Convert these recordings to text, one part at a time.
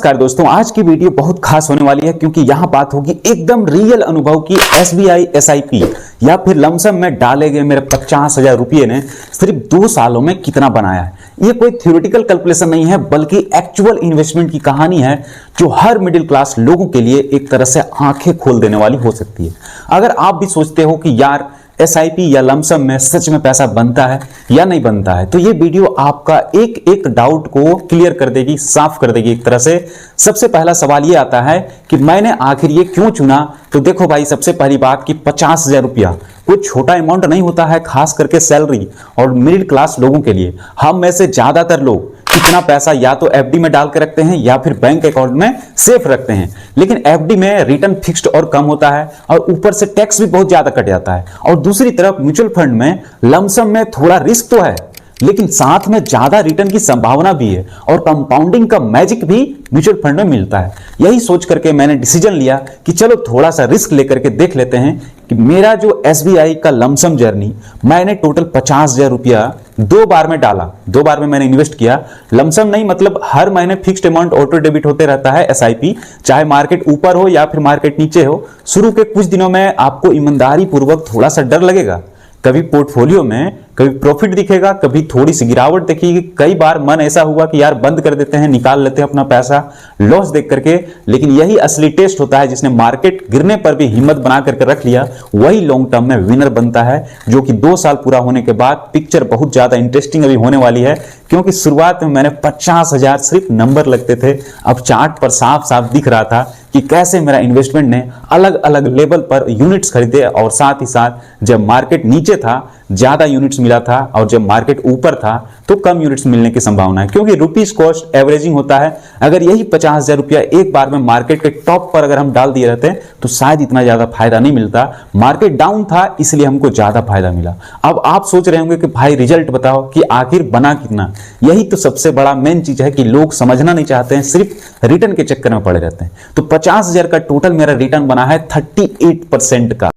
नमस्कार दोस्तों, आज की वीडियो बहुत खास होने वाली है क्योंकि यहाँ बात होगी एकदम रियल अनुभव की। एसबीआई एसआईपी या फिर लमसम में डाले गए मेरे 50,000 रुपये ने सिर्फ 2 सालों में कितना बनाया है। ये कोई थ्योरेटिकल कैलकुलेशन नहीं है बल्कि एक्चुअल इन्वेस्टमेंट की कहानी है जो हर मिडिल क्लास लोगों के लिए एक तरह से आंखें खोल देने वाली हो सकती है। अगर आप भी सोचते हो कि यार एसआईपी या लमसम में सच में पैसा बनता है या नहीं बनता है, तो ये वीडियो आपका एक एक डाउट को क्लियर कर देगी, साफ कर देगी एक तरह से। सबसे पहला सवाल ये आता है कि मैंने आखिर ये क्यों चुना। तो देखो भाई, सबसे पहली बात कि 50,000 रुपया कोई छोटा अमाउंट नहीं होता है, खास करके सैलरी और मिडिल क्लास लोगों के लिए। हम में से ज्यादातर लोग इतना पैसा या तो एफडी में डाल के रखते हैं या फिर बैंक अकाउंट में सेफ रखते हैं, लेकिन एफडी में रिटर्न फिक्स्ड और कम होता है और ऊपर से टैक्स भी बहुत ज्यादा कट जाता है। और दूसरी तरफ म्यूचुअल फंड में लमसम में थोड़ा रिस्क तो है लेकिन साथ में ज्यादा रिटर्न की संभावना भी है और कंपाउंडिंग का मैजिक भी म्यूचुअल फंड में मिलता है। यही सोच करके मैंने डिसीजन लिया कि चलो थोड़ा सा रिस्क लेकर के देख लेते हैं कि मेरा जो एसबीआई का लमसम जर्नी, मैंने टोटल 50,000 रुपया 2 बार में डाला। 2 बार में मैंने इन्वेस्ट किया। लमसम नहीं, मतलब हर महीने फिक्स्ड अमाउंट ऑटो डेबिट होते रहता है एसआईपी, चाहे मार्केट ऊपर हो या फिर मार्केट नीचे हो। शुरू के कुछ दिनों में आपको ईमानदारी पूर्वक थोड़ा सा डर लगेगा, कभी पोर्टफोलियो में कभी प्रॉफिट दिखेगा, कभी थोड़ी सी गिरावट दिखेगी। कई बार मन ऐसा हुआ कि यार बंद कर देते हैं, निकाल लेते हैं अपना पैसा लॉस देख करके। लेकिन यही असली टेस्ट होता है, जिसने मार्केट गिरने पर भी हिम्मत बना करके रख लिया, वही लॉन्ग टर्म में विनर बनता है। जो कि 2 साल पूरा होने के बाद पिक्चर बहुत ज्यादा इंटरेस्टिंग अभी होने वाली है, क्योंकि शुरुआत में मैंने 50,000 सिर्फ नंबर लगते थे, अब चार्ट पर साफ साफ दिख रहा था कि कैसे मेरा इन्वेस्टमेंट ने अलग अलग लेवल पर यूनिट्स खरीदे और साथ ही साथ जब मार्केट नीचे था ज्यादा यूनिट्स मिला था और जब मार्केट ऊपर था तो कम यूनिट्स मिलने की संभावना है, क्योंकि रुपीज कॉस्ट एवरेजिंग होता है। अगर यही 50,000 रुपया एक बार में मार्केट के टॉप पर अगर हम डाल दिए रहते तो शायद इतना ज्यादा फायदा नहीं मिलता। मार्केट डाउन था इसलिए हमको ज्यादा फायदा मिला। अब आप सोच रहे होंगे कि भाई रिजल्ट बताओ कि आखिर बना कितना। यही तो सबसे बड़ा मेन चीज है कि लोग समझना नहीं चाहते हैं, सिर्फ रिटर्न के चक्कर में पड़े रहते हैं। तो 50,000 का टोटल मेरा रिटर्न बना है 38% का,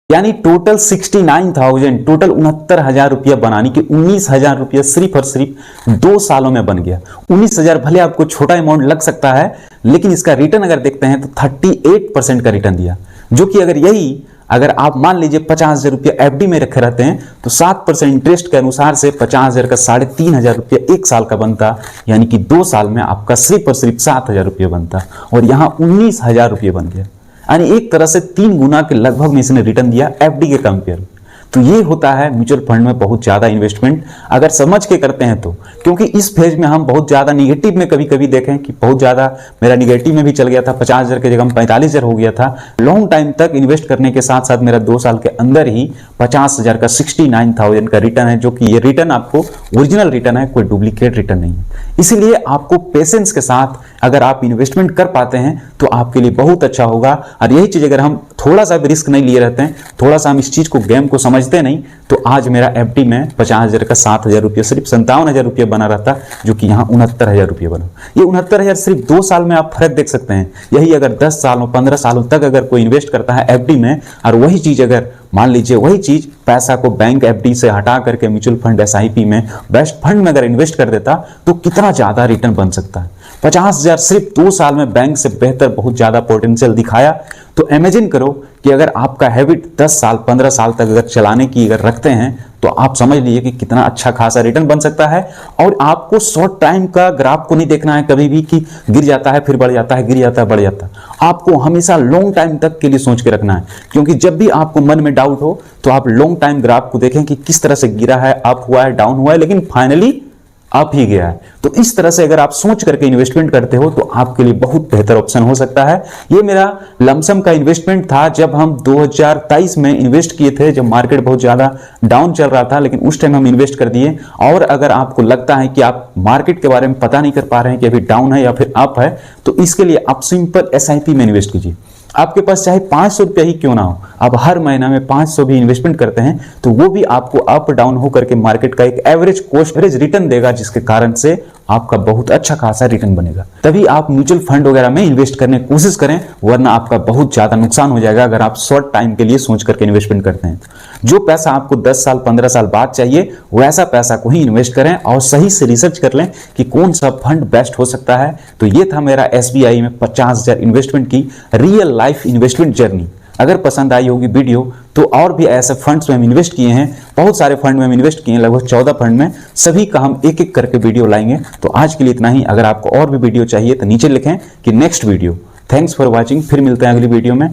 यानी टोटल 69,000, टोटल 69,000 रुपया बनाने की 19,000 रुपया सिर्फ और सिर्फ 2 सालों में बन गया। 19,000 भले आपको छोटा अमाउंट लग सकता है, लेकिन इसका रिटर्न अगर देखते हैं तो 38% का रिटर्न दिया। जो कि अगर आप मान लीजिए 50,000 रुपया एफडी में रखे रहते हैं तो 7% इंटरेस्ट के अनुसार से 50,000 का 3,500 रुपया 1 साल का बनता, यानी कि 2 साल में आपका सिर्फ और सिर्फ 7,000 रुपया बनता और यहां 19,000 रुपया बन गया। यानी एक तरह से 3 गुना के लगभग में इसने रिटर्न दिया एफडी के कंपेयर। तो ये होता है म्यूचुअल फंड में बहुत ज्यादा इन्वेस्टमेंट अगर समझ के करते हैं तो। क्योंकि इस फेज में हम बहुत ज्यादा निगेटिव में कभी कभी देखें कि बहुत ज्यादा मेरा निगेटिव में भी चल गया था, 50,000 की जगह 45,000 हो गया था। लॉन्ग टाइम तक इन्वेस्ट करने के साथ साथ मेरा 2 साल के अंदर ही 50,000 का 69,000 का रिटर्न है, जो कि ये रिटर्न आपको ओरिजिनल रिटर्न है, कोई डुप्लीकेट रिटर्न नहीं है। इसीलिए आपको पेशेंस के साथ अगर आप इन्वेस्टमेंट कर पाते हैं तो आपके लिए बहुत अच्छा होगा। और यही चीज अगर हम थोड़ा सा भी रिस्क नहीं लिए रहते हैं, थोड़ा सा हम इस चीज को गेम को समझते नहीं, तो आज मेरा एफडी में 50,000 का 7,000 रुपया सिर्फ 57,000 रुपया बना रहता, जो कि यहाँ 69,000 रुपया बना। ये 69,000 सिर्फ 2 साल में आप फर्क देख सकते हैं। यही अगर 10 सालों 15 सालों तक अगर कोई इन्वेस्ट करता है एफडी में, और वही चीज अगर मान लीजिए वही चीज पैसा को बैंक एफडी से हटा करके म्यूचुअल फंड एसआईपी में बेस्ट फंड में अगर इन्वेस्ट कर देता तो कितना ज्यादा रिटर्न बन सकता है। 50,000 सिर्फ 2 साल में बैंक से बेहतर बहुत ज्यादा पोटेंशियल दिखाया। तो इमेजिन करो कि अगर आपका हैबिट 10 साल 15 साल तक अगर चलाने की अगर रखते हैं तो आप समझ लीजिए कि कितना अच्छा खासा रिटर्न बन सकता है। और आपको शॉर्ट टाइम का ग्राफ को नहीं देखना है कभी भी कि गिर जाता है फिर बढ़ जाता है, गिर जाता है बढ़ जाता है। आपको हमेशा लॉन्ग टाइम तक के लिए सोच के रखना है, क्योंकि जब भी आपको मन में डाउट हो तो आप लॉन्ग टाइम ग्राफ को देखें कि किस तरह से गिरा है, अप हुआ है, डाउन हुआ है, लेकिन फाइनली अप ही गया है। तो इस तरह से अगर आप सोच करके इन्वेस्टमेंट करते हो तो आपके लिए बहुत बेहतर ऑप्शन हो सकता है। ये मेरा लमसम का इन्वेस्टमेंट था जब हम 2023 में इन्वेस्ट किए थे, जब मार्केट बहुत ज्यादा डाउन चल रहा था, लेकिन उस टाइम हम इन्वेस्ट कर दिए। और अगर आपको लगता है कि आप मार्केट के बारे में पता नहीं कर पा रहे हैं कि अभी डाउन है या फिर अप है, तो इसके लिए आप सिंपल एसआईपी में इन्वेस्ट कीजिए। आपके पास चाहे 500 रुपया ही क्यों ना हो, आप हर महीना में 500 भी इन्वेस्टमेंट करते हैं तो वो भी आपको अप डाउन होकर के मार्केट का एक एवरेज कॉस्ट एवरेज रिटर्न देगा, जिसके कारण से आपका बहुत अच्छा खासा रिटर्न बनेगा। तभी आप म्यूचुअल फंड वगैरह में इन्वेस्ट करने की कोशिश करें, वरना आपका बहुत ज्यादा नुकसान हो जाएगा अगर आप शॉर्ट टाइम के लिए सोच करके इन्वेस्टमेंट करते हैं। जो पैसा आपको 10 साल 15 साल बाद चाहिए वैसा पैसा को ही इन्वेस्ट करें और सही से रिसर्च कर लें कि कौन सा फंड बेस्ट हो सकता है। तो ये था मेरा SBI में 50,000 इन्वेस्टमेंट की रियल लाइफ इन्वेस्टमेंट जर्नी। अगर पसंद आई होगी वीडियो तो और भी ऐसे फंड्स में हम इन्वेस्ट किए हैं, बहुत सारे फंड में हम इन्वेस्ट किए हैं, लगभग 14 फंड में, सभी का हम एक एक करके वीडियो लाएंगे। तो आज के लिए इतना ही। अगर आपको और भी वीडियो चाहिए तो नीचे लिखें कि next video. Thanks for watching. फिर मिलते हैं अगली वीडियो में।